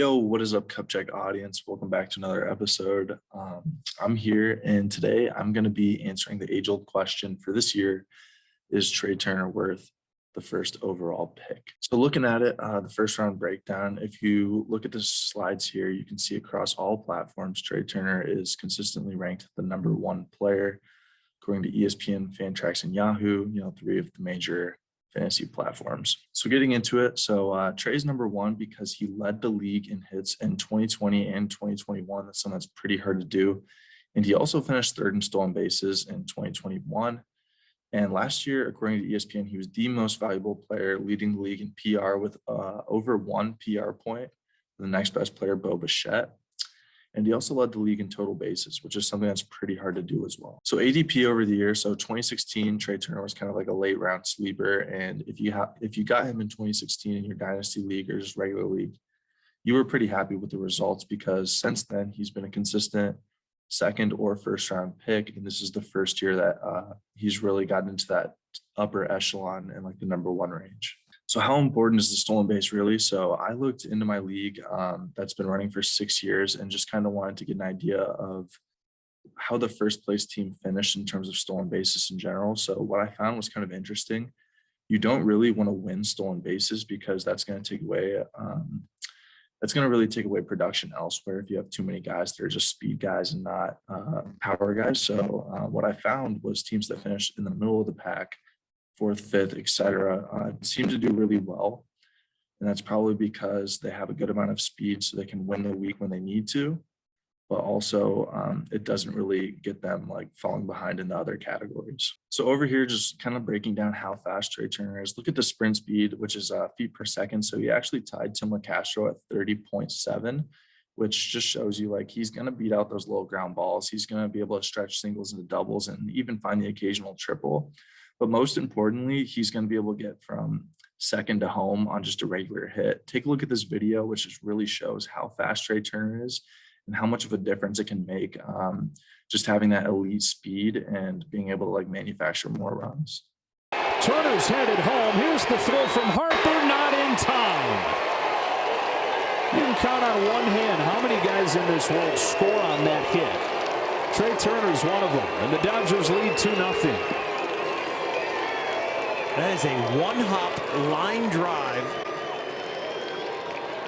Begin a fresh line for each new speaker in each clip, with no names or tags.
Yo, what is up, Cup Check audience? Welcome back to another episode. I'm here, and today I'm going to be answering the age-old question for this year: is Trea Turner worth the first overall pick? So, looking at it, the first round breakdown. If you look at the slides here, you can see across all platforms, Trea Turner is consistently ranked the number one player, according to ESPN, Fantrax, and Yahoo. Three of the major fantasy platforms. So getting into it, Trea's number one because he led the league in hits in 2020 and 2021. That's something that's pretty hard to do. And he also finished third in stolen bases in 2021. And last year, according to ESPN, he was the most valuable player, leading the league in PR with over one PR point. The next best player, Bo Bichette. And he also led the league in total bases, which is something that's pretty hard to do as well. So ADP over the year, so 2016, Trea Turner was kind of like a late round sleeper. And if you got him in 2016 in your dynasty league or just regular league, you were pretty happy with the results because since then he's been a consistent second or first round pick. And this is the first year that he's really gotten into that upper echelon and like the number one range. So how important is the stolen base really? So I looked into my league that's been running for 6 years and just kind of wanted to get an idea of how the first place team finished in terms of stolen bases in general. So what I found was kind of interesting. You don't really want to win stolen bases because that's going to take away really take away production elsewhere if you have too many guys that are just speed guys and not power guys. So what I found was teams that finished in the middle of the pack, fourth, fifth, etc., seem to do really well. And that's probably because they have a good amount of speed so they can win the week when they need to. But also it doesn't really get them like falling behind in the other categories. So over here, just kind of breaking down how fast Trea Turner is. Look at the sprint speed, which is feet per second. So he actually tied Tim LeCastro at 30.7, which just shows you like he's going to beat out those low ground balls. He's going to be able to stretch singles into doubles and even find the occasional triple. But most importantly, he's going to be able to get from second to home on just a regular hit. Take a look at this video, which just really shows how fast Trea Turner is and how much of a difference it can make just having that elite speed and being able to like manufacture more runs.
Turner's headed home. Here's the throw from Harper, not in time. You can count on one hand how many guys in this world score on that hit. Trea Turner's one of them, and the Dodgers lead 2-0.
That is a one-hop line drive.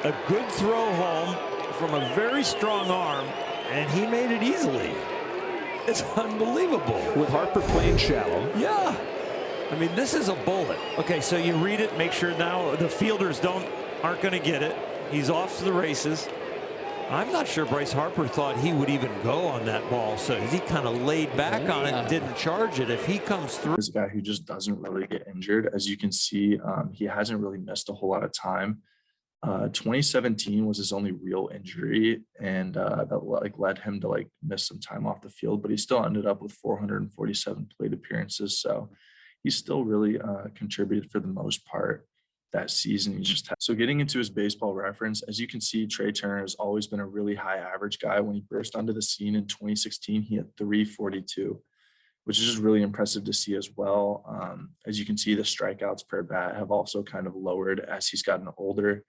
A good throw home from a very strong arm, and he made it easily. It's unbelievable.
With Harper playing shallow.
Yeah. I mean, this is a bullet. Okay, so you read it, make sure now the fielders aren't going to get it. He's off to the races. I'm not sure Bryce Harper thought he would even go on that ball, so he kind of laid back on it and didn't charge it. If he comes through.
This guy who just doesn't really get injured. As you can see, he hasn't really missed a whole lot of time. 2017 was his only real injury, and that like led him to like miss some time off the field, but he still ended up with 447 plate appearances. So he's still really contributed for the most part that season. He just had. So getting into his baseball reference, as you can see, Trea Turner has always been a really high average guy. When he burst onto the scene in 2016, he had 342, which is just really impressive to see as well. As you can see, the strikeouts per bat have also kind of lowered as he's gotten older.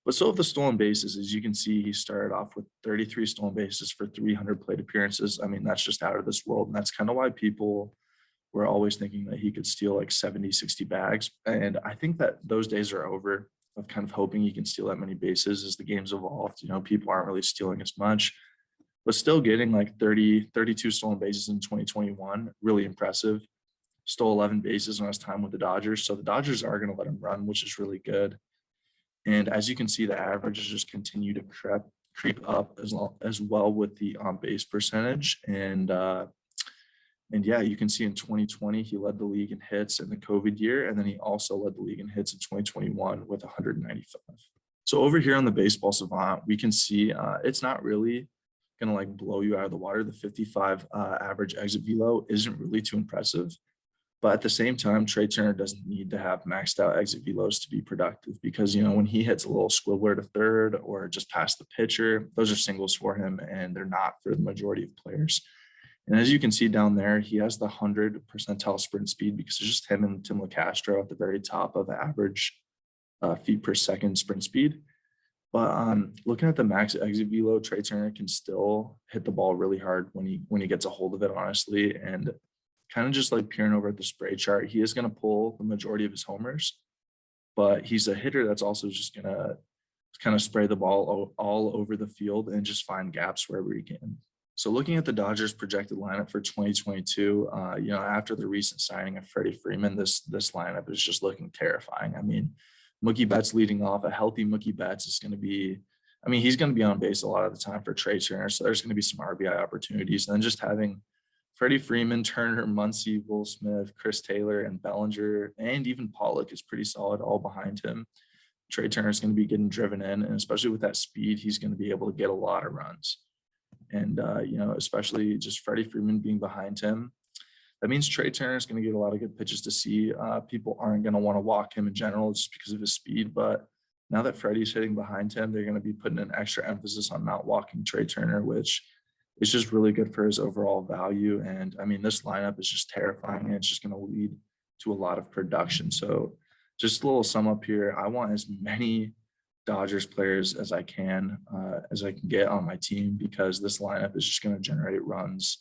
But so have the stolen bases. As you can see, he started off with 33 stolen bases for 300 plate appearances. I mean, that's just out of this world. And that's kind of why people were always thinking that he could steal like 70, 60 bags. And I think that those days are over of kind of hoping he can steal that many bases as the game's evolved. People aren't really stealing as much, but still getting like 32 stolen bases in 2021, really impressive. Stole 11 bases on his time with the Dodgers. So the Dodgers are going to let him run, which is really good. And as you can see, the averages just continue to creep up as well with the on-base percentage. And yeah, you can see in 2020, he led the league in hits in the COVID year. And then he also led the league in hits in 2021 with 195. So over here on the Baseball Savant, we can see it's not really going to like blow you out of the water. The 55 average exit velo isn't really too impressive. But at the same time, Trea Turner doesn't need to have maxed out exit velos to be productive because, when he hits a little squibbler to third or just past the pitcher, those are singles for him and they're not for the majority of players. And as you can see down there, he has the 100 percentile sprint speed because it's just him and Tim LeCastro at the very top of average feet per second sprint speed. But looking at the max exit velo, Trea Turner can still hit the ball really hard when he gets a hold of it, honestly. And kind of just like peering over at the spray chart, he is going to pull the majority of his homers, but he's a hitter that's also just going to kind of spray the ball all over the field and just find gaps wherever he can. So looking at the Dodgers projected lineup for 2022, after the recent signing of Freddie Freeman, this lineup is just looking terrifying. I mean, Mookie Betts leading off. A healthy Mookie Betts is going to be, he's going to be on base a lot of the time for Trea Turner, so there's going to be some RBI opportunities. And then just having Freddie Freeman, Turner, Muncy, Will Smith, Chris Taylor, and Bellinger, and even Pollock is pretty solid all behind him. Trea Turner is going to be getting driven in, and especially with that speed, he's going to be able to get a lot of runs. And, especially just Freddie Freeman being behind him, that means Trea Turner is going to get a lot of good pitches to see. People aren't going to want to walk him in general just because of his speed, but now that Freddie's hitting behind him, they're going to be putting an extra emphasis on not walking Trea Turner, which is just really good for his overall value. And this lineup is just terrifying, and it's just going to lead to a lot of production. So just a little sum up here. I want as many Dodgers players as I can get on my team, because this lineup is just going to generate runs.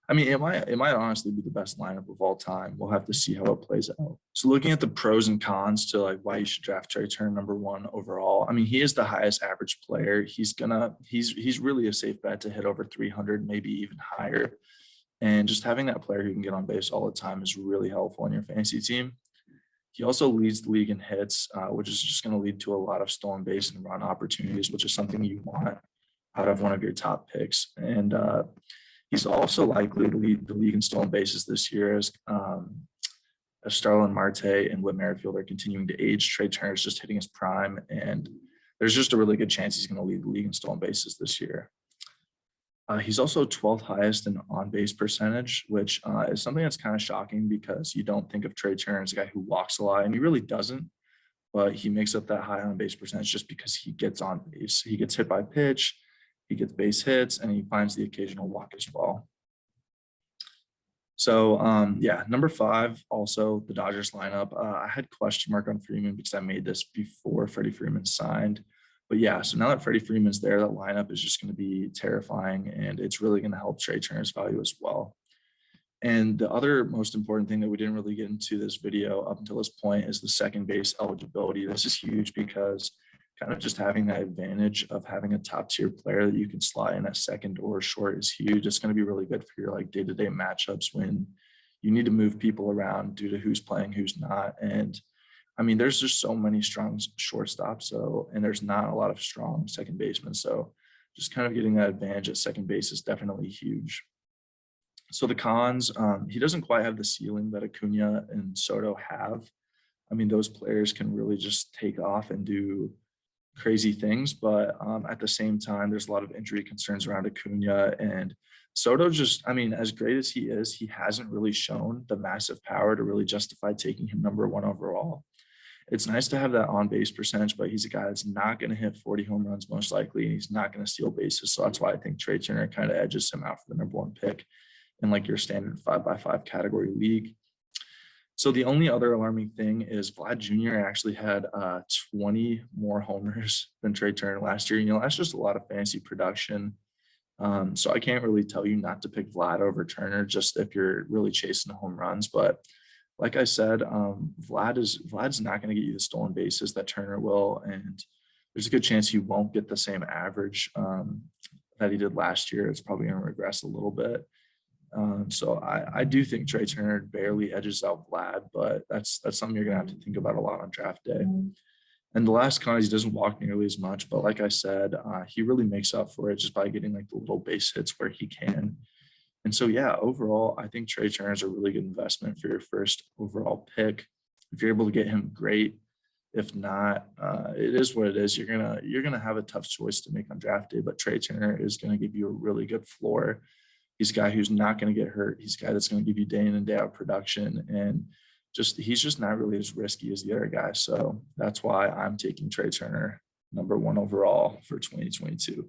It might honestly be the best lineup of all time. We'll have to see how it plays out. So looking at the pros and cons to why you should draft Trea Turner number 1 overall. He is the highest average player. He's really a safe bet to hit over 300, maybe even higher. And just having that player who can get on base all the time is really helpful in your fantasy team. He also leads the league in hits, which is just going to lead to a lot of stolen base and run opportunities, which is something you want out of one of your top picks. And he's also likely to lead the league in stolen bases this year as Starlin Marte and Whit Merrifield are continuing to age. Trea Turner is just hitting his prime, and there's just a really good chance he's going to lead the league in stolen bases this year. He's also 12th highest in on-base percentage, which is something that's kind of shocking because you don't think of Trea Turner as a guy who walks a lot, and he really doesn't. But he makes up that high on-base percentage just because he gets on base. He gets hit by pitch, he gets base hits, and he finds the occasional walk as well. So, number 5, also the Dodgers lineup. I had question mark on Freeman because I made this before Freddie Freeman signed. But yeah, so now that Freddie Freeman's there, that lineup is just going to be terrifying, and it's really going to help Trea Turner's value as well. And the other most important thing that we didn't really get into this video up until this point is the second base eligibility. This is huge because kind of just having that advantage of having a top tier player that you can slot in at second or short is huge. It's going to be really good for your day-to-day matchups when you need to move people around due to who's playing, who's not. And there's just so many strong shortstops, and there's not a lot of strong second basemen. So just kind of getting that advantage at second base is definitely huge. So the cons, he doesn't quite have the ceiling that Acuna and Soto have. Those players can really just take off and do crazy things, but at the same time, there's a lot of injury concerns around Acuna, and Soto just, as great as he is, he hasn't really shown the massive power to really justify taking him number 1 overall. It's nice to have that on-base percentage, but he's a guy that's not going to hit 40 home runs most likely, and he's not going to steal bases. So that's why I think Trea Turner kind of edges him out for the number 1 pick in your standard 5x5 category league. So the only other alarming thing is Vlad Jr. actually had 20 more homers than Trea Turner last year. That's just a lot of fantasy production. So I can't really tell you not to pick Vlad over Turner just if you're really chasing home runs. But like I said, Vlad's not going to get you the stolen bases that Turner will, and there's a good chance he won't get the same average that he did last year. It's probably going to regress a little bit. So I do think Trea Turner barely edges out Vlad, but that's something you're going to have to think about a lot on draft day. And the last con is he doesn't walk nearly as much, but like I said, he really makes up for it just by getting the little base hits where he can. And so, overall, I think Trea Turner is a really good investment for your first overall pick. If you're able to get him, great. If not, it is what it is. You're gonna have a tough choice to make on draft day, but Trea Turner is going to give you a really good floor. He's a guy who's not going to get hurt. He's a guy that's going to give you day in and day out production, and he's just not really as risky as the other guys. So that's why I'm taking Trea Turner number 1 overall for 2022.